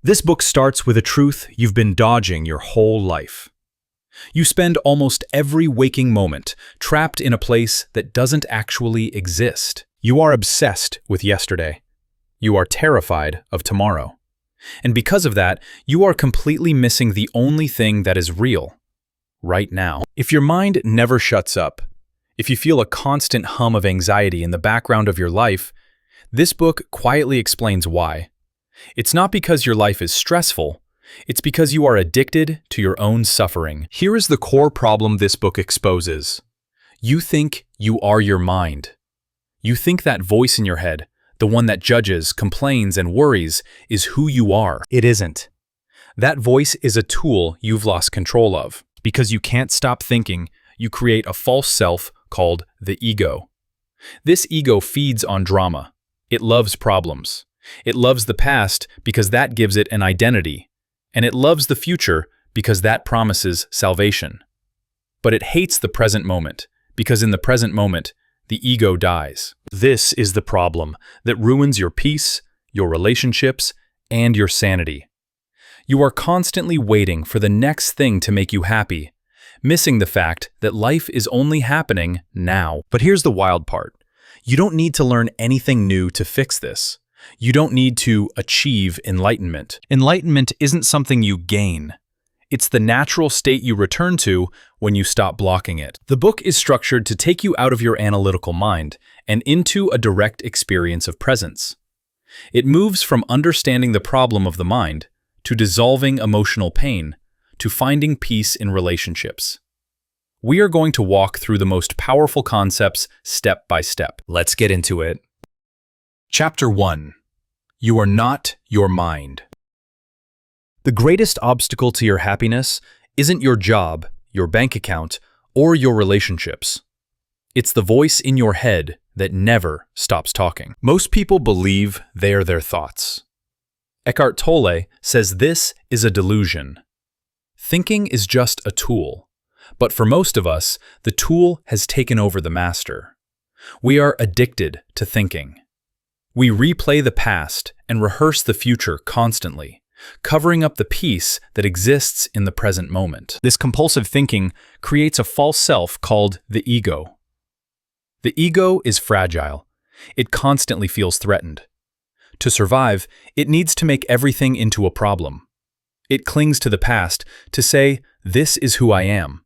This book starts with a truth you've been dodging your whole life. You spend almost every waking moment trapped in a place that doesn't actually exist. You are obsessed with yesterday. You are terrified of tomorrow. And because of that, you are completely missing the only thing that is real, right now. If your mind never shuts up, if you feel a constant hum of anxiety in the background of your life, this book quietly explains why. It's not because your life is stressful, it's because you are addicted to your own suffering. Here is the core problem this book exposes. You think you are your mind. You think that voice in your head, the one that judges, complains, and worries, is who you are. It isn't. That voice is a tool you've lost control of. Because you can't stop thinking, you create a false self called the ego. This ego feeds on drama. It loves problems. It loves the past because that gives it an identity. And it loves the future because that promises salvation. But it hates the present moment because in the present moment, the ego dies. This is the problem that ruins your peace, your relationships, and your sanity. You are constantly waiting for the next thing to make you happy, missing the fact that life is only happening now. But here's the wild part. You don't need to learn anything new to fix this. You don't need to achieve enlightenment. Enlightenment isn't something you gain. It's the natural state you return to when you stop blocking it. The book is structured to take you out of your analytical mind and into a direct experience of presence. It moves from understanding the problem of the mind to dissolving emotional pain to finding peace in relationships. We are going to walk through the most powerful concepts step by step. Let's get into it. Chapter 1. You are not your mind. The greatest obstacle to your happiness isn't your job, your bank account, or your relationships. It's the voice in your head that never stops talking. Most people believe they are their thoughts. Eckhart Tolle says this is a delusion. Thinking is just a tool, but for most of us, the tool has taken over the master. We are addicted to thinking. We replay the past and rehearse the future constantly, covering up the peace that exists in the present moment. This compulsive thinking creates a false self called the ego. The ego is fragile. It constantly feels threatened. To survive, it needs to make everything into a problem. It clings to the past to say, "This is who I am."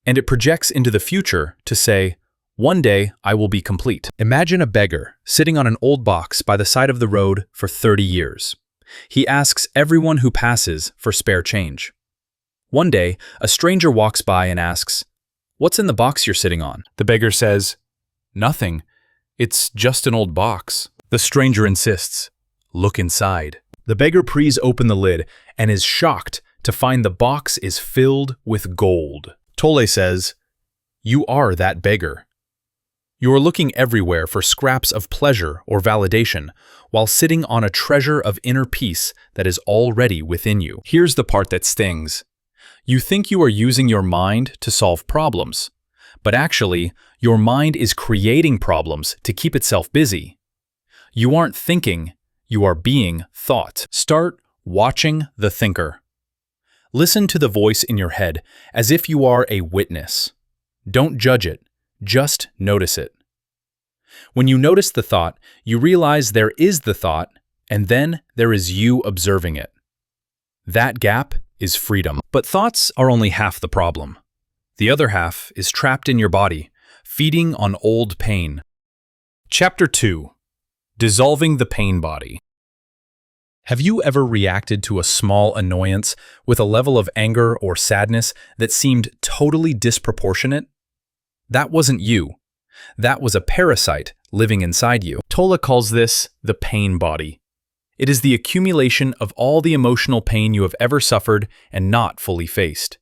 And it projects into the future to say, "One day I will be complete." Imagine a beggar sitting on an old box by the side of the road for 30 years. He asks everyone who passes for spare change. One day, a stranger walks by and asks, "What's in the box you're sitting on?" The beggar says, "Nothing. It's just an old box." The stranger insists, "Look inside." The beggar pries open the lid and is shocked to find the box is filled with gold. Tolle says, "You are that beggar." You are looking everywhere for scraps of pleasure or validation, while sitting on a treasure of inner peace that is already within you. Here's the part that stings. You think you are using your mind to solve problems, but actually, your mind is creating problems to keep itself busy. You aren't thinking, you are being thought. Start watching the thinker. Listen to the voice in your head as if you are a witness. Don't judge it. Just notice it. When you notice the thought, you realize there is the thought, and then there is you observing it. That gap is freedom. But thoughts are only half the problem. The other half is trapped in your body, feeding on old pain. Chapter 2. Dissolving the pain body. Have you ever reacted to a small annoyance with a level of anger or sadness that seemed totally disproportionate? That wasn't you. That was a parasite living inside you. Tolle calls this the pain body. It is the accumulation of all the emotional pain you have ever suffered and not fully faced.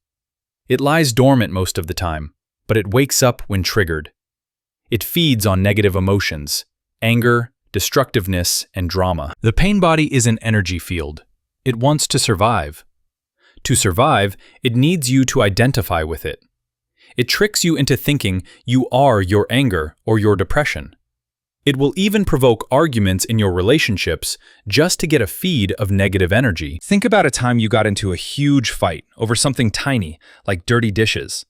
It lies dormant most of the time, but it wakes up when triggered. It feeds on negative emotions, anger, destructiveness, and drama. The pain body is an energy field. It wants to survive. To survive, it needs you to identify with it. It tricks you into thinking you are your anger or your depression. It will even provoke arguments in your relationships just to get a feed of negative energy. Think about a time you got into a huge fight over something tiny, like dirty dishes.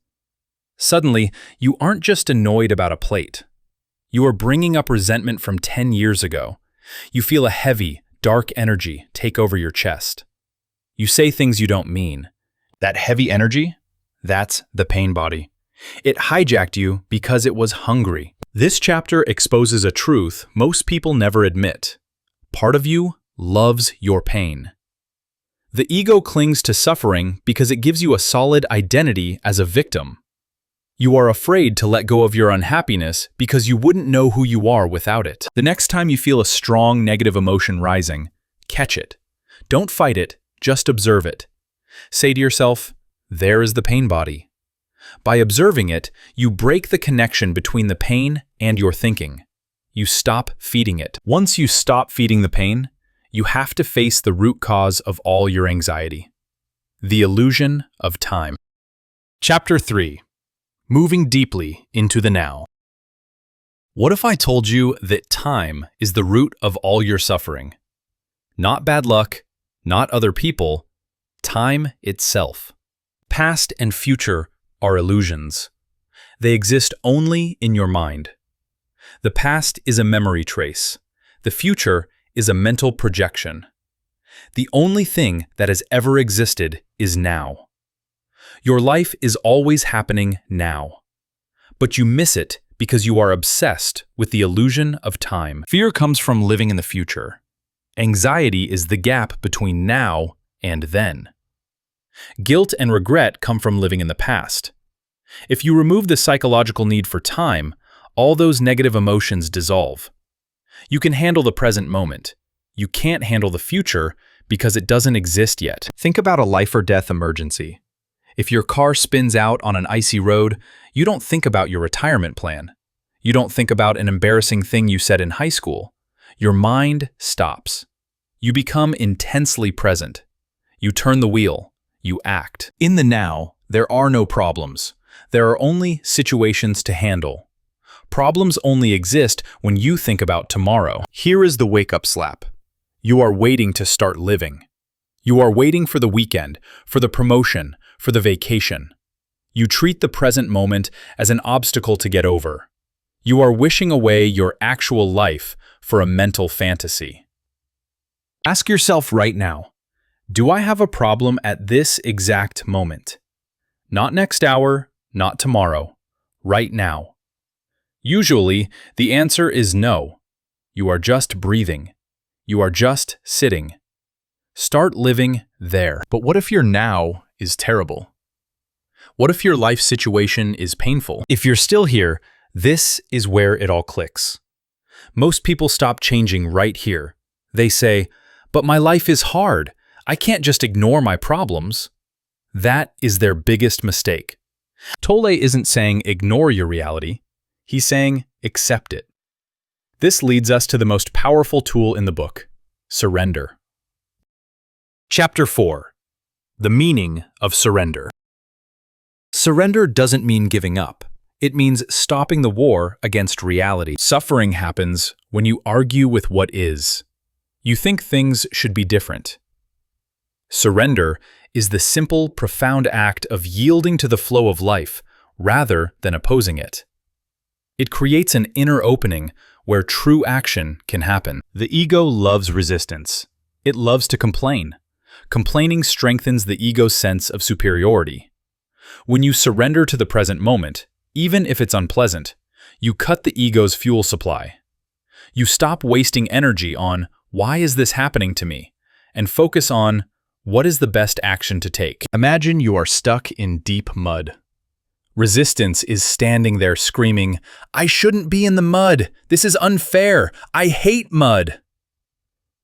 Suddenly, you aren't just annoyed about a plate. You are bringing up resentment from 10 years ago. You feel a heavy, dark energy take over your chest. You say things you don't mean. That heavy energy? That's the pain body. It hijacked you because it was hungry. This chapter exposes a truth most people never admit. Part of you loves your pain. The ego clings to suffering because it gives you a solid identity as a victim. You are afraid to let go of your unhappiness because you wouldn't know who you are without it. The next time you feel a strong negative emotion rising, catch it. Don't fight it, just observe it. Say to yourself, there is the pain body. By observing it, you break the connection between the pain and your thinking. You stop feeding it. Once you stop feeding the pain, you have to face the root cause of all your anxiety. The illusion of time. Chapter 3. Moving deeply into the now. What if I told you that time is the root of all your suffering? Not bad luck, not other people, time itself. Past and future are illusions. They exist only in your mind. The past is a memory trace. The future is a mental projection. The only thing that has ever existed is now. Your life is always happening now. But you miss it because you are obsessed with the illusion of time. Fear comes from living in the future. Anxiety is the gap between now and then. Guilt and regret come from living in the past. If you remove the psychological need for time, all those negative emotions dissolve. You can handle the present moment. You can't handle the future because it doesn't exist yet. Think about a life or death emergency. If your car spins out on an icy road, you don't think about your retirement plan. You don't think about an embarrassing thing you said in high school. Your mind stops. You become intensely present. You turn the wheel. You act. In the now, there are no problems. There are only situations to handle. Problems only exist when you think about tomorrow. Here is the wake-up slap. You are waiting to start living. You are waiting for the weekend, for the promotion, for the vacation. You treat the present moment as an obstacle to get over. You are wishing away your actual life for a mental fantasy. Ask yourself right now, do I have a problem at this exact moment? Not next hour, not tomorrow, right now. Usually, the answer is no. You are just breathing. You are just sitting. Start living there. But what if your now is terrible? What if your life situation is painful? If you're still here, this is where it all clicks. Most people stop changing right here. They say, but my life is hard. I can't just ignore my problems. That is their biggest mistake. Tolle isn't saying ignore your reality. He's saying accept it. This leads us to the most powerful tool in the book, surrender. Chapter 4. The meaning of surrender. Surrender doesn't mean giving up. It means stopping the war against reality. Suffering happens when you argue with what is. You think things should be different. Surrender is the simple, profound act of yielding to the flow of life rather than opposing it. It creates an inner opening where true action can happen. The ego loves resistance. It loves to complain. Complaining strengthens the ego's sense of superiority. When you surrender to the present moment, even if it's unpleasant, you cut the ego's fuel supply. You stop wasting energy on, why is this happening to me? And focus on, what is the best action to take? Imagine you are stuck in deep mud. Resistance is standing there screaming, I shouldn't be in the mud. This is unfair. I hate mud.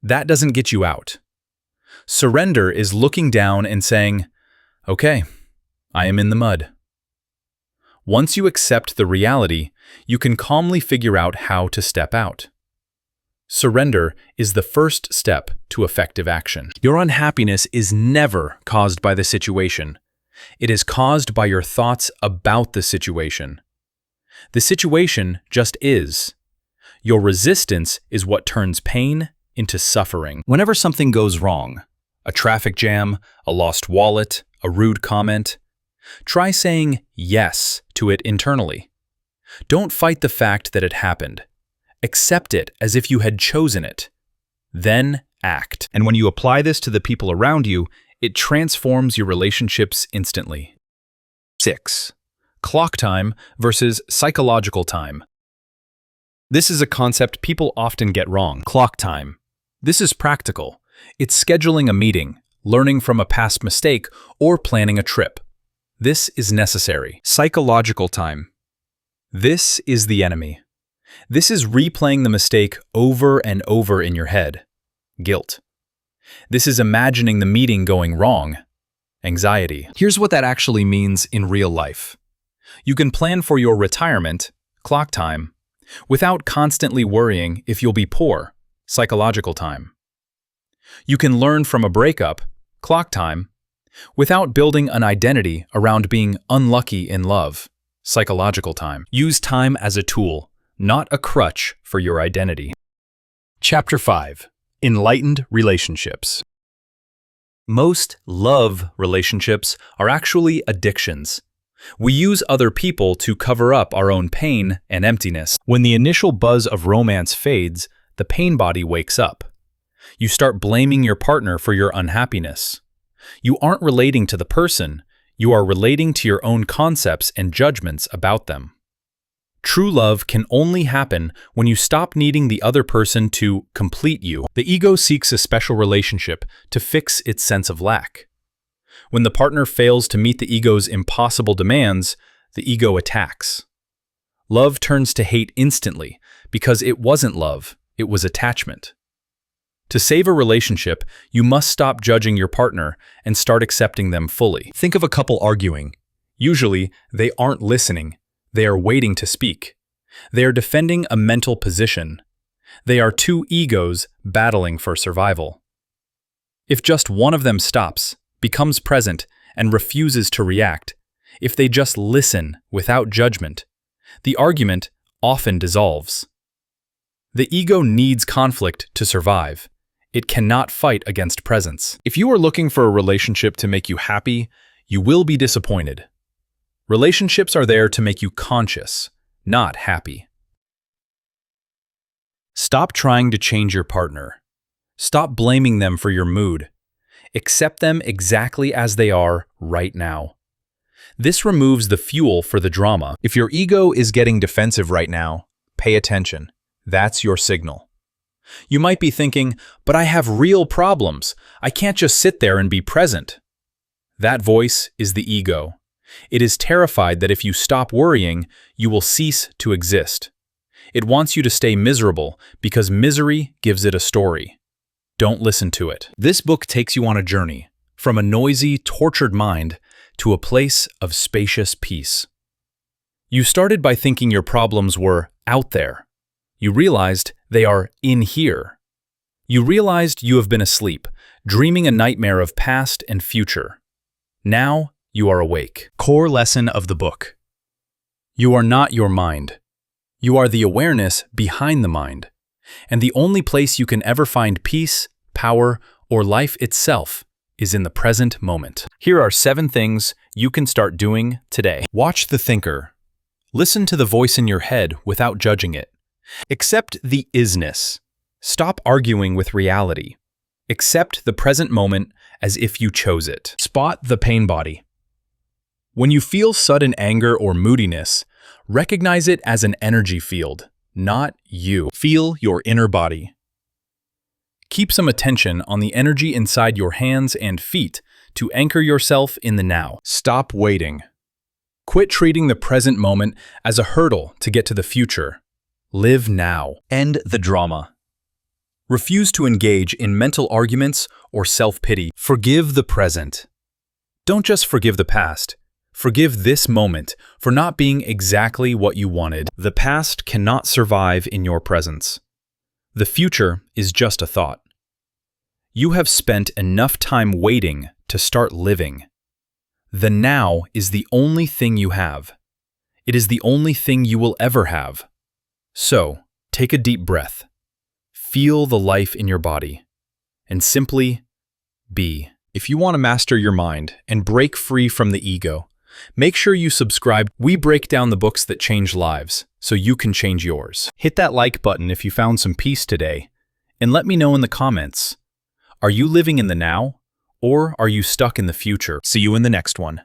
That doesn't get you out. Surrender is looking down and saying, okay, I am in the mud. Once you accept the reality, you can calmly figure out how to step out. Surrender is the first step to effective action. Your unhappiness is never caused by the situation. It is caused by your thoughts about the situation. The situation just is. Your resistance is what turns pain into suffering. Whenever something goes wrong, a traffic jam, a lost wallet, a rude comment, try saying yes to it internally. Don't fight the fact that it happened. Accept it as if you had chosen it. Then act. And when you apply this to the people around you, it transforms your relationships instantly. 6. Clock time versus psychological time. This is a concept people often get wrong. Clock time. This is practical. It's scheduling a meeting, learning from a past mistake, or planning a trip. This is necessary. Psychological time. This is the enemy. This is replaying the mistake over and over in your head. Guilt. This is imagining the meeting going wrong. Anxiety. Here's what that actually means in real life. You can plan for your retirement, clock time, without constantly worrying if you'll be poor, psychological time. You can learn from a breakup, clock time, without building an identity around being unlucky in love, psychological time. Use time as a tool, not a crutch for your identity. Chapter 5. Enlightened relationships. Most love relationships are actually addictions. We use other people to cover up our own pain and emptiness. When the initial buzz of romance fades, the pain body wakes up. You start blaming your partner for your unhappiness. You aren't relating to the person, you are relating to your own concepts and judgments about them. True love can only happen when you stop needing the other person to complete you. The ego seeks a special relationship to fix its sense of lack. When the partner fails to meet the ego's impossible demands, the ego attacks. Love turns to hate instantly because it wasn't love, it was attachment. To save a relationship, you must stop judging your partner and start accepting them fully. Think of a couple arguing. Usually, they aren't listening. They are waiting to speak. They are defending a mental position. They are two egos battling for survival. If just one of them stops, becomes present, and refuses to react, if they just listen without judgment, the argument often dissolves. The ego needs conflict to survive. It cannot fight against presence. If you are looking for a relationship to make you happy, you will be disappointed. Relationships are there to make you conscious, not happy. Stop trying to change your partner. Stop blaming them for your mood. Accept them exactly as they are right now. This removes the fuel for the drama. If your ego is getting defensive right now, pay attention. That's your signal. You might be thinking, but I have real problems. I can't just sit there and be present. That voice is the ego. It is terrified that if you stop worrying, you will cease to exist. It wants you to stay miserable because misery gives it a story. Don't listen to it. This book takes you on a journey, from a noisy, tortured mind to a place of spacious peace. You started by thinking your problems were out there. You realized they are in here. You realized you have been asleep, dreaming a nightmare of past and future. Now you are awake. Core lesson of the book. You are not your mind. You are the awareness behind the mind. And the only place you can ever find peace, power, or life itself is in the present moment. Here are 7 things you can start doing today. Watch the thinker. Listen to the voice in your head without judging it. Accept the isness. Stop arguing with reality. Accept the present moment as if you chose it. Spot the pain body. When you feel sudden anger or moodiness, recognize it as an energy field, not you. Feel your inner body. Keep some attention on the energy inside your hands and feet to anchor yourself in the now. Stop waiting. Quit treating the present moment as a hurdle to get to the future. Live now. End the drama. Refuse to engage in mental arguments or self-pity. Forgive the present. Don't just forgive the past. Forgive this moment for not being exactly what you wanted. The past cannot survive in your presence. The future is just a thought. You have spent enough time waiting to start living. The now is the only thing you have. It is the only thing you will ever have. So, take take a deep breath. Feel the life in your body. And simply be. If you want to master your mind and break free from the ego, make sure you subscribe. We break down the books that change lives, so you can change yours. Hit that like button if you found some peace today, and let me know in the comments. Are you living in the now, or are you stuck in the future? See you in the next one.